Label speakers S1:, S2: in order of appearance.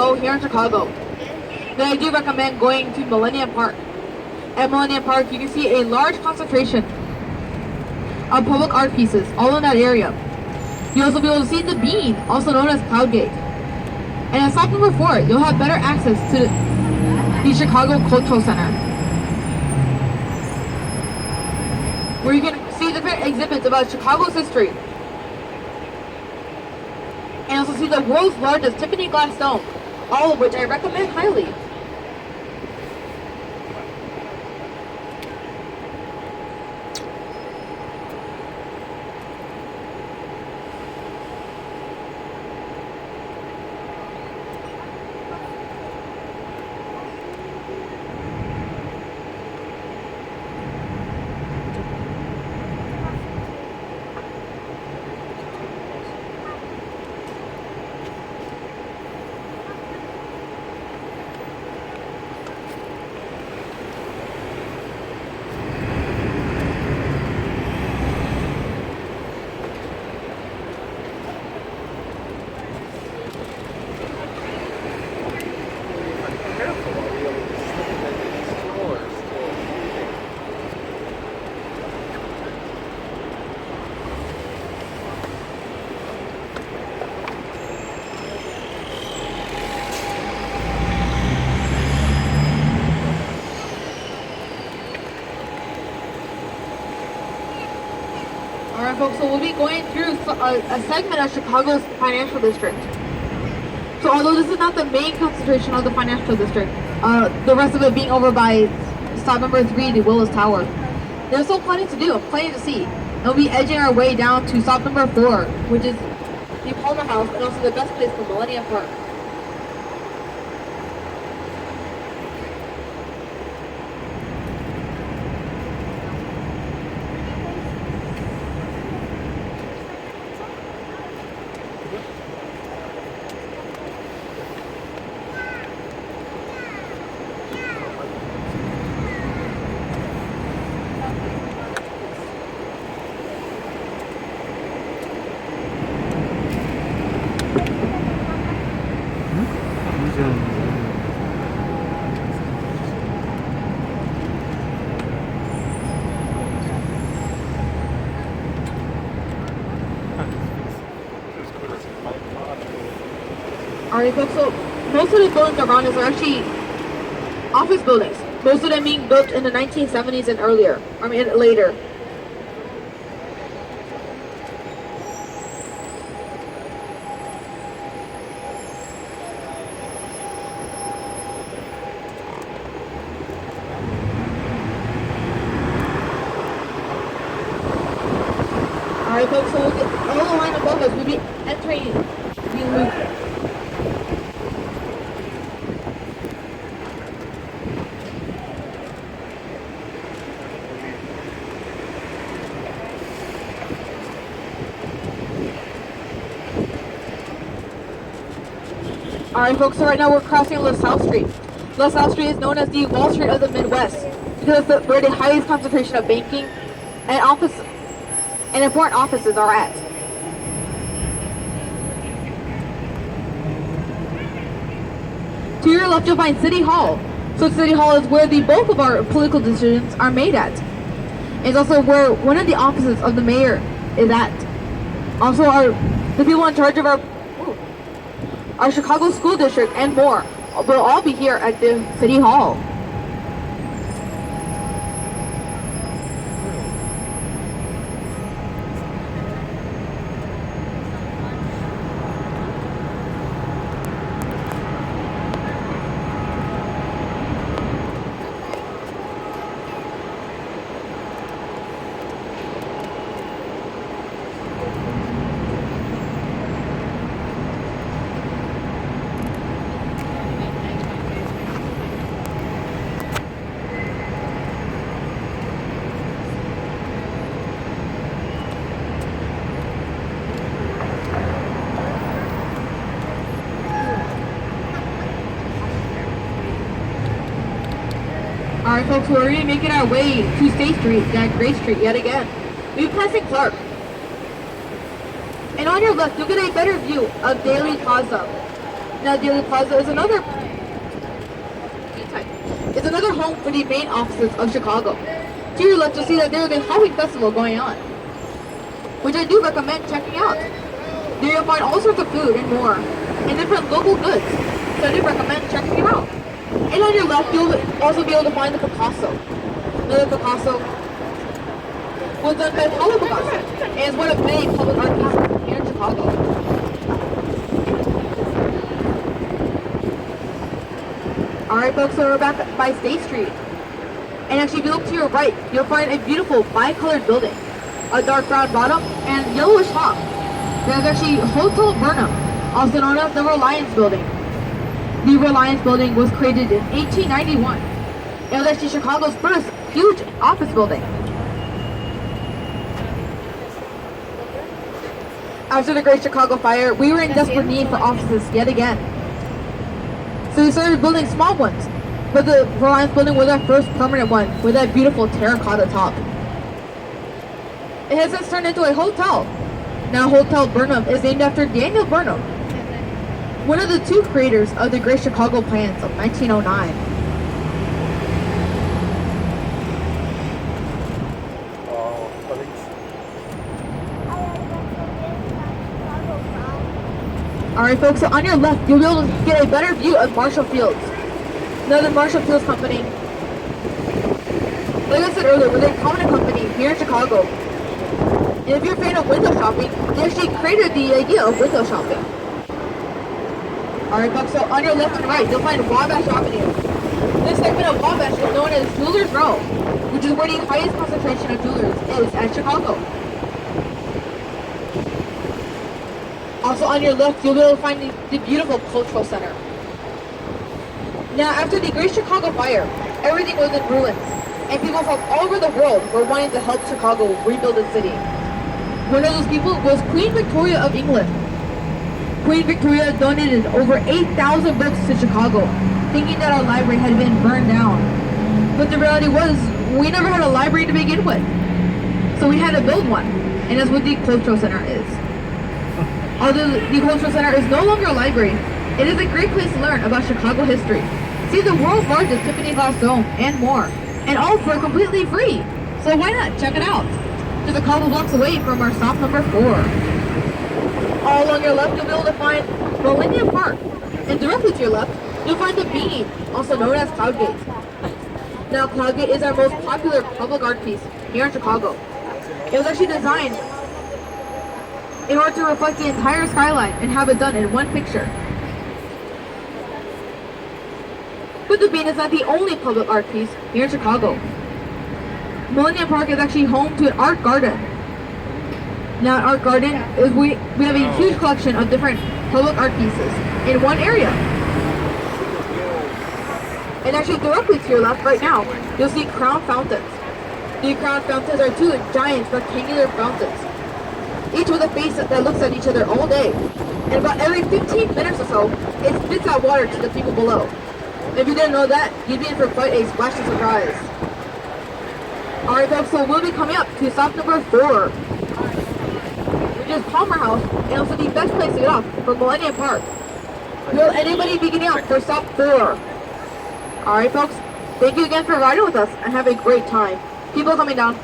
S1: go here in Chicago, then I do recommend going to Millennium Park. At Millennium Park, you can see a large concentration of public art pieces all in that area. You'll also be able to see the Bean, also known as Cloud Gate. And at stop number 4, you'll have better access to the Chicago Cultural Center, where you can see different exhibits about Chicago's history. And also see the world's largest Tiffany glass dome, all of which I recommend highly. Alright folks, so we'll be going through a segment of Chicago's financial district. So although this is not the main concentration of the financial district, the rest of it being over by stop number 3, the Willis Tower, there's still plenty to do, plenty to see. And we'll be edging our way down to stop number 4, which is the Palmer House, and also the best place for Millennium Park. Alright folks, so most of the buildings around us are actually office buildings. Most of them being built in the 1970s and earlier, later. Alright folks, so all the line above us will be entering the loop. Alright folks, so right now we're crossing LaSalle Street. LaSalle Street is known as the Wall Street of the Midwest because it's where the highest concentration of banking and important offices are at. To your left you'll find City Hall. So City Hall is where the bulk of our political decisions are made at. It's also where one of the offices of the mayor is at. Also the people in charge of our Chicago School District and more will all be here at the City Hall. Alright folks, we're already making our way to State Street, and Great Street yet again. We'll be passing Clark. And on your left, you'll get a better view of Daly Plaza. Now Dealey Plaza is another home for the main offices of Chicago. To your left, you'll see that there is a Halloween festival going on, which I do recommend checking out. There you'll find all sorts of food and more, and different local goods, so I do recommend checking them out. And on your left, you'll also be able to find the Picasso. Now, the Picasso was done by Pablo Picasso, and is one of many public art pieces here in Chicago. Alright folks, so we're back by State Street. And actually, if you look to your right, you'll find a beautiful bi-colored building. A dark brown bottom and yellowish top. There's actually Hotel Burnham, also known as the Reliance Building. The Reliance Building was created in 1891. It was actually Chicago's first huge office building. After the Great Chicago Fire, we were in desperate need for offices yet again. So we started building small ones, but the Reliance Building was our first permanent one with that beautiful terracotta top. It has since turned into a hotel. Now Hotel Burnham is named after Daniel Burnham, one of the two creators of the Great Chicago Plans of 1909. Alright folks, so on your left, you'll be able to get a better view of Marshall Fields. Now the Marshall Fields Company, like I said earlier, was a prominent company here in Chicago. And if you're a fan of window shopping, they actually created the idea of window shopping. Alright folks, so on your left and right, you'll find Wabash Avenue. This segment of Wabash is known as Jewelers Row, which is where the highest concentration of jewelers is at Chicago. Also on your left, you'll be able to find the beautiful Cultural Center. Now, after the Great Chicago Fire, everything was in ruins, and people from all over the world were wanting to help Chicago rebuild its city. One of those people was Queen Victoria of England. Queen Victoria donated over 8,000 books to Chicago, thinking that our library had been burned down. But the reality was, we never had a library to begin with. So we had to build one, and that's what the Cultural Center is. Although the Cultural Center is no longer a library, it is a great place to learn about Chicago history, see the world's largest Tiffany glass dome, and more. And all for completely free. So why not check it out? Just a couple blocks away from our stop number 4. All along your left, you'll be able to find Millennium Park. And directly to your left, you'll find the Bean, also known as Cloudgate. Now, Cloudgate is our most popular public art piece here in Chicago. It was actually designed in order to reflect the entire skyline and have it done in one picture. But the Bean is not the only public art piece here in Chicago. Millennium Park is actually home to an art garden. Now, an art garden is we have a huge collection of different public art pieces in one area. And actually directly to your left right now, you'll see crown fountains. The crown fountains are two giant rectangular fountains, each with a face that looks at each other all day. And about every 15 minutes or so, it spits out water to the people below. If you didn't know that, you'd be in for quite a splashing surprise. Alright folks, so we'll be coming up to stop number 4, which is Palmer House, and also the best place to get off from Millennium Park. Will anybody be getting off for stop 4? Alright folks, thank you again for riding with us, and have a great time. People coming down.